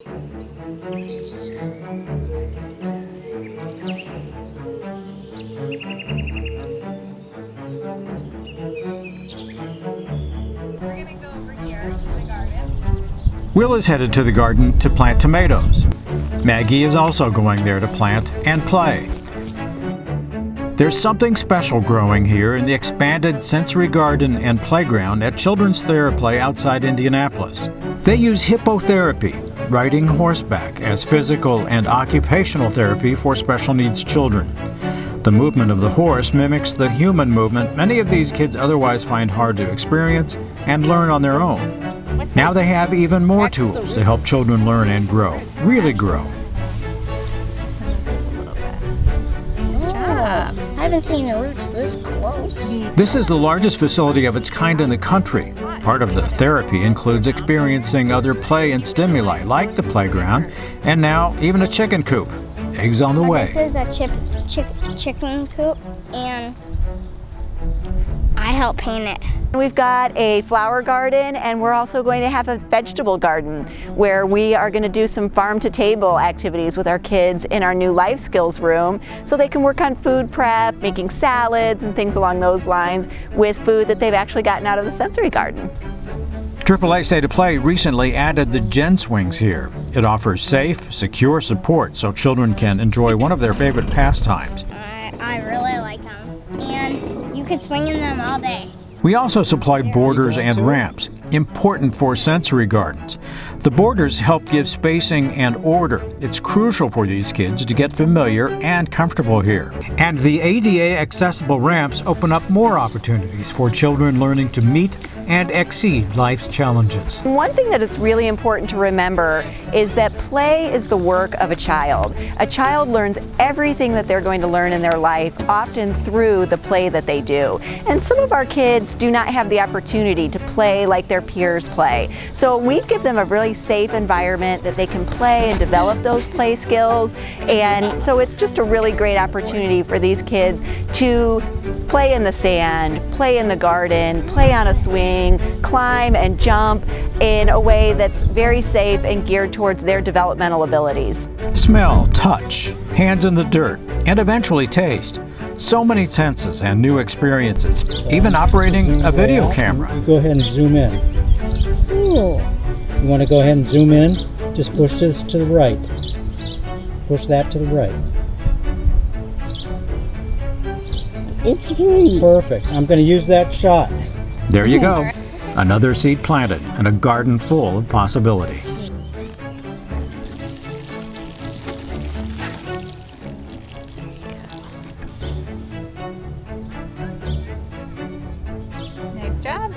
Will is headed to the garden to plant tomatoes. Maggie is also going there to plant and play. There's something special growing here in the expanded sensory garden and playground at Children's TherAplay outside Indianapolis. They use hippotherapy, riding horseback, as physical and occupational therapy for special needs children. The movement of the horse mimics the human movement many of these kids otherwise find hard to experience and learn on their own. Now they have even more tools to help children learn and grow, really grow. I haven't seen the roots this close. This is the largest facility of its kind in the country. Part of the therapy includes experiencing other play and stimuli like the playground and now even a chicken coop. Eggs on the way. This is a chicken coop and I help paint it. We've got a flower garden and we're also going to have a vegetable garden where we are going to do some farm-to-table activities with our kids in our new life skills room so they can work on food prep, making salads and things along those lines with food that they've actually gotten out of the sensory garden. AAA State of Play recently added the JennSwings here. It offers safe, secure support so children can enjoy one of their favorite pastimes. I really like them and you could swing in them all day. We also supply borders and ramps, important for sensory gardens. The borders help give spacing and order. It's crucial for these kids to get familiar and comfortable here. And the ADA accessible ramps open up more opportunities for children learning to meet and exceed life's challenges. One thing that it's really important to remember is that play is the work of a child. A child learns everything that they're going to learn in their life, often through the play that they do. And some of our kids do not have the opportunity to play like their peers play. So we give them a really safe environment that they can play and develop those play skills. And so it's just a really great opportunity for these kids to play in the sand, play in the garden, play on a swing, climb and jump in a way that's very safe and geared towards their developmental abilities. Smell, touch, hands in the dirt, and eventually taste. So many senses and new experiences, even operating a video camera. Go ahead and zoom in. Ooh. You want to go ahead and zoom in? Just push this to the right. Push that to the right. It's pretty. Perfect. I'm going to use that shot. There you go. Another seed planted and a garden full of possibility. Nice job.